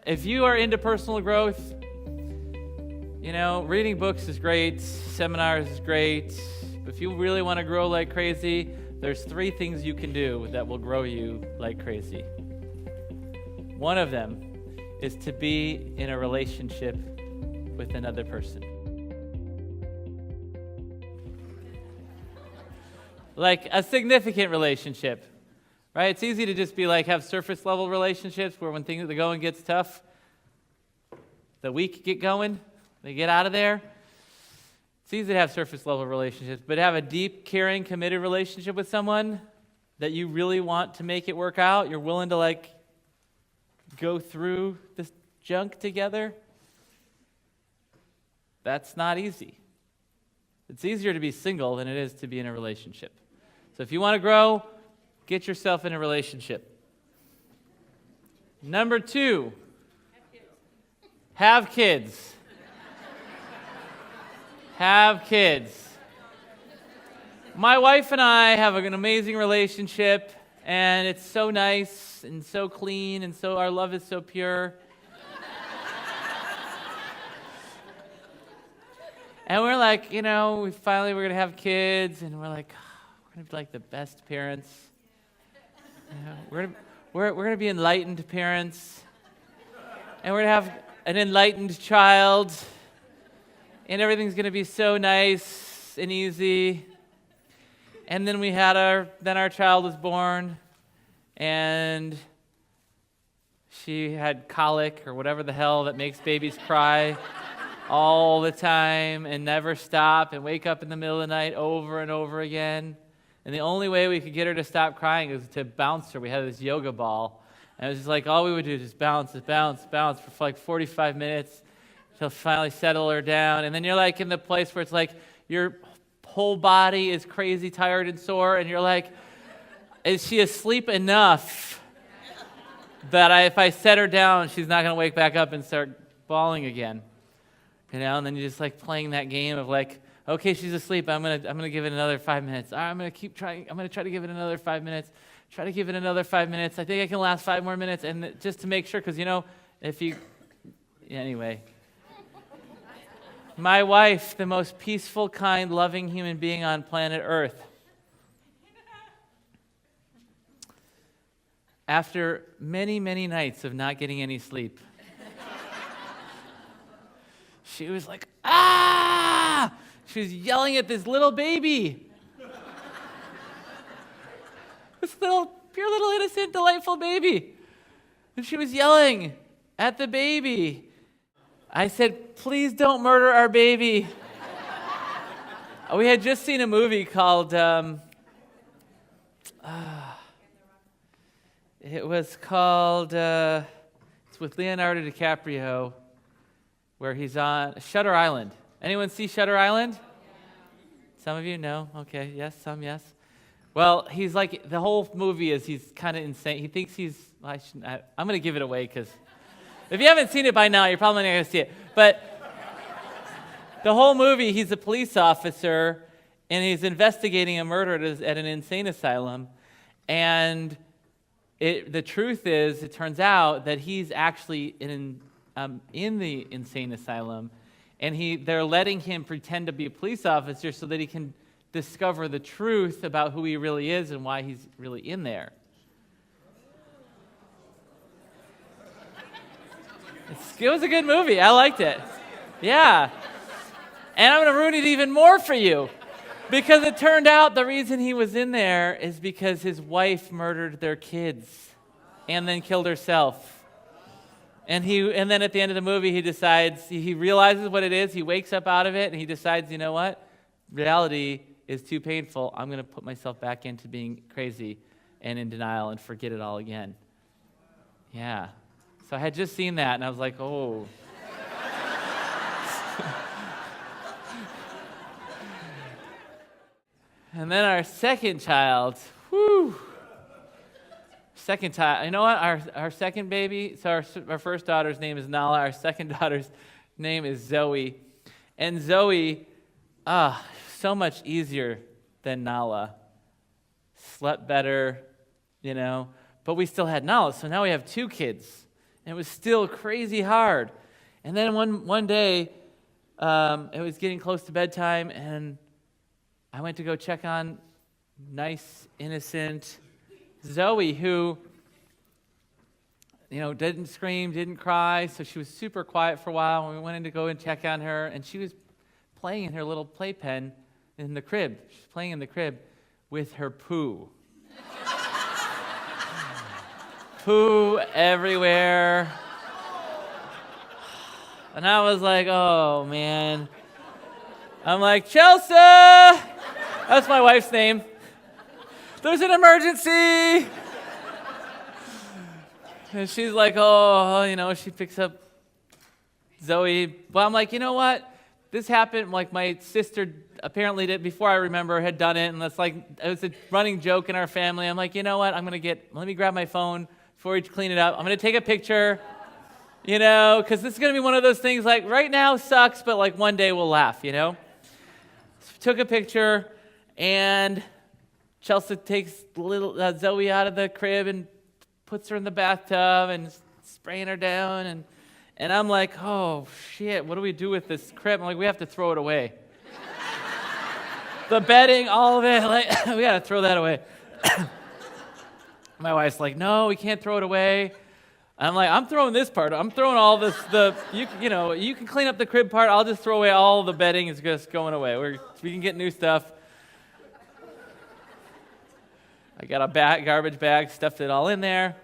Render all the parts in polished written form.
If you are into personal growth, reading books is great, seminars is great, but if you really want to grow like crazy, there's 3 things you can do that will grow you like crazy. One of them is to be in a relationship with another person. Like a significant relationship, right? It's easy to just be like, have surface level relationships where when the going gets tough, the weak get going, they get out of there. It's easy to have surface level relationships, but have a deep, caring, committed relationship with someone that you really want to make it work out, you're willing to go through this junk together, that's not easy. It's easier to be single than it is to be in a relationship. So if you want to grow, get yourself in a relationship. Number 2, have kids. Have kids. My wife and I have an amazing relationship, and it's so nice and so clean, and so our love is so pure. And we're like, we're going to have kids, and we're like, we're going to be like the best parents. We're going to be enlightened parents, and we're going to have an enlightened child, and everything's going to be so nice and easy. And then our child was born, and she had colic or whatever the hell that makes babies cry all the time and never stop and wake up in the middle of the night over and over again. And the only way we could get her to stop crying was to bounce her. We had this yoga ball, and it was just like all we would do is just bounce for like 45 minutes till finally settle her down. And then you're like in the place where it's like your whole body is crazy tired and sore, and you're like, is she asleep enough that if I set her down, she's not going to wake back up and start bawling again? And then you're just like playing that game of like, okay, she's asleep. I'm gonna give it another 5 minutes. All right, I'm gonna keep trying. I'm gonna try to give it another 5 minutes. Try to give it another 5 minutes. I think I can last 5 more minutes, and just to make sure, because anyway. My wife, the most peaceful, kind, loving human being on planet Earth. After many, many nights of not getting any sleep, she was like, ah! She was yelling at this little baby. This pure little innocent, delightful baby. And she was yelling at the baby. I said, please don't murder our baby. We had just seen a movie called, it's with Leonardo DiCaprio, where he's on Shutter Island. Anyone see Shutter Island? Some of you know? Okay, yes, some yes. Well, he's like, the whole movie is he's kind of insane. He thinks I'm going to give it away because if you haven't seen it by now, you're probably not going to see it. But the whole movie, he's a police officer, and he's investigating a murder at an insane asylum. And the truth is, it turns out that he's actually in the insane asylum, and they're letting him pretend to be a police officer so that he can discover the truth about who he really is and why he's really in there. It was a good movie. I liked it. Yeah. And I'm going to ruin it even more for you, because it turned out the reason he was in there is because his wife murdered their kids and then killed herself. And then at the end of the movie, he realizes what it is, he wakes up out of it, and he decides, you know what? Reality is too painful. I'm going to put myself back into being crazy and in denial and forget it all again. Yeah. So I had just seen that, and I was like, oh. And then our second child, second child, you know what? Our second baby, so our first daughter's name is Nala. Our second daughter's name is Zoe. And Zoe, so much easier than Nala. Slept better, but we still had Nala. So now we have 2 kids. And it was still crazy hard. And then one day, it was getting close to bedtime, and I went to go check on nice, innocent Zoe, who, didn't scream, didn't cry, so she was super quiet for a while. And we went in to go and check on her, and she was playing in her little playpen in the crib. She's playing in the crib with her poo. Poo everywhere. And I was like, oh, man. I'm like, Chelsea! That's my wife's name. There's an emergency! And she's like, oh, she picks up Zoe. Well, I'm like, you know what? This happened, like my sister apparently did, before I remember, had done it. And it was a running joke in our family. I'm like, you know what? Let me grab my phone before we clean it up. I'm going to take a picture, because this is going to be one of those things like right now sucks, but like one day we'll laugh, So took a picture, and Chelsea takes little Zoe out of the crib and puts her in the bathtub and spraying her down. And I'm like, oh, shit, what do we do with this crib? I'm like, we have to throw it away. The bedding, all of it, we got to throw that away. My wife's like, no, we can't throw it away. I'm like, I'm throwing this part. I'm throwing all this, you can clean up the crib part. I'll just throw away all the bedding. It's just going away. We can get new stuff. I got a garbage bag, stuffed it all in there.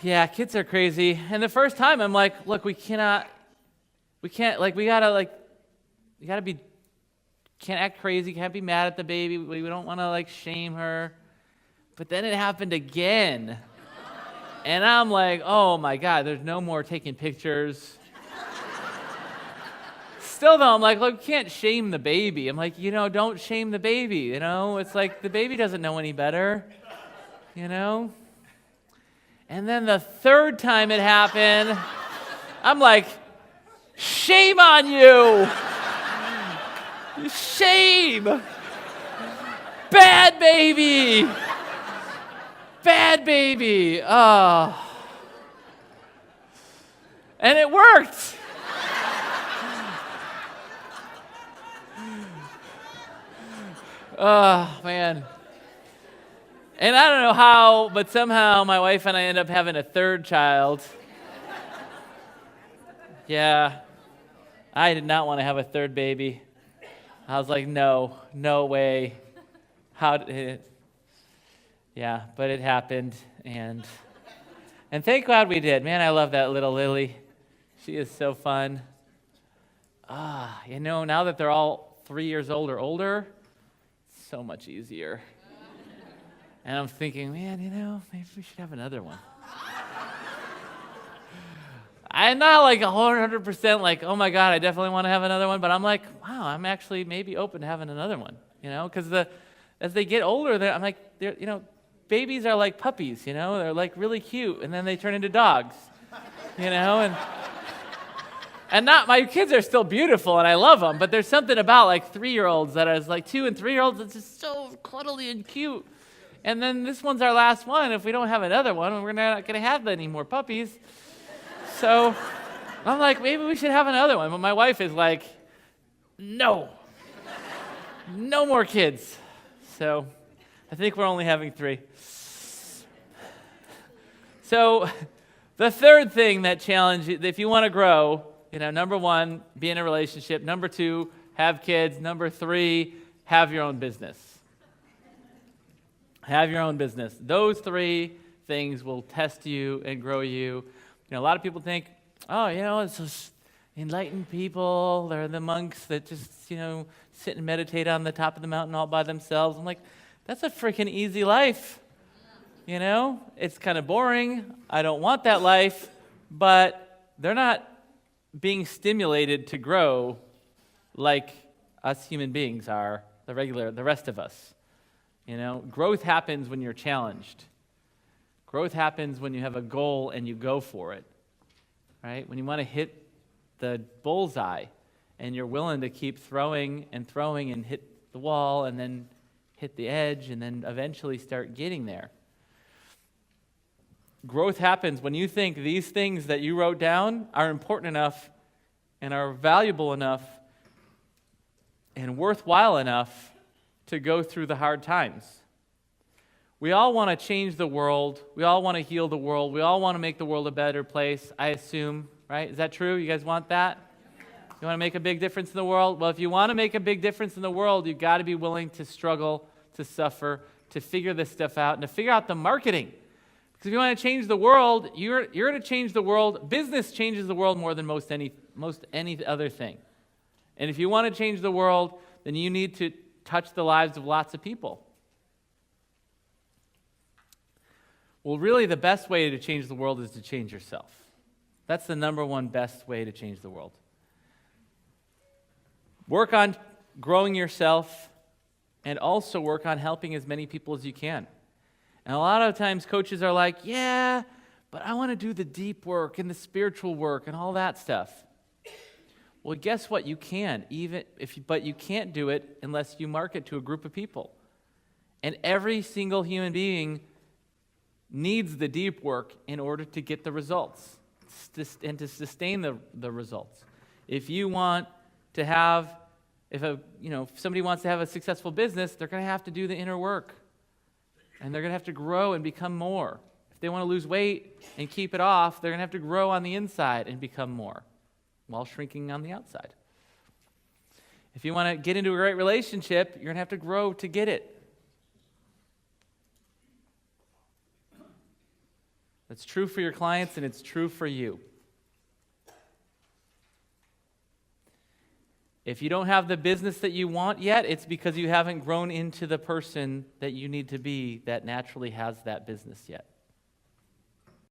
Yeah, kids are crazy. And the first time I'm like, look, can't act crazy, can't be mad at the baby. We don't want to shame her. But then it happened again. And I'm like, oh my God, there's no more taking pictures. Still though, I'm like, look, we can't shame the baby. I'm like, don't shame the baby, It's like the baby doesn't know any better, And then the third time it happened, I'm like, shame on you. Shame. Bad baby. Bad baby. Oh. And it worked. Oh, man. And I don't know how, but somehow my wife and I end up having a third child. Yeah. I did not want to have a third baby. I was like, no way. Yeah, but it happened, and thank God we did. Man, I love that little Lily. She is so fun. Now that they're all 3 years old or older, it's so much easier. And I'm thinking, man, maybe we should have another one. I'm not 100% like, oh my God, I definitely want to have another one, but I'm like, wow, I'm actually maybe open to having another one, because as they get older, I'm like, babies are like puppies, they're really cute, and then they turn into dogs, and not, my kids are still beautiful and I love them, but there's something about 3-year-olds that is 2 and 3-year-olds that's just so cuddly and cute. And then this one's our last one. If we don't have another one, we're not going to have any more puppies. So I'm like, maybe we should have another one. But my wife is like, no more kids. So I think we're only having 3. So the third thing that challenges, if you want to grow, number 1, be in a relationship. Number 2, have kids. Number 3, have your own business. Have your own business. Those 3 things will test you and grow you. A lot of people think, it's just enlightened people. They're the monks that just, sit and meditate on the top of the mountain all by themselves. I'm like, that's a freaking easy life. It's kind of boring. I don't want that life. But they're not being stimulated to grow like us human beings are, the rest of us. Growth happens when you're challenged. Growth happens when you have a goal and you go for it, right? When you want to hit the bullseye and you're willing to keep throwing and hit the wall and then hit the edge and then eventually start getting there. Growth happens when you think these things that you wrote down are important enough and are valuable enough and worthwhile enough to go through the hard times. We all want to change the world. We all want to heal the world. We all want to make the world a better place, I assume, right? Is that true? You guys want that? You want to make a big difference in the world? Well, if you want to make a big difference in the world, you've got to be willing to struggle, to suffer, to figure this stuff out, and to figure out the marketing. Because if you want to change the world, you're going to change the world. Business changes the world more than most any other thing. And if you want to change the world, then you need to touch the lives of lots of people. Well, really, the best way to change the world is to change yourself. That's the number one best way to change the world. Work on growing yourself and also work on helping as many people as you can. And a lot of times coaches are like, yeah, but I want to do the deep work and the spiritual work and all that stuff. Well, guess what? You can, but you can't do it unless you market to a group of people. And every single human being needs the deep work in order to get the results and to sustain the results. If you want to have, if somebody wants to have a successful business, they're going to have to do the inner work. And they're going to have to grow and become more. If they want to lose weight and keep it off, they're going to have to grow on the inside and become more while shrinking on the outside. If you want to get into a great relationship, you're going to have to grow to get it. That's true for your clients and it's true for you. If you don't have the business that you want yet, it's because you haven't grown into the person that you need to be that naturally has that business yet.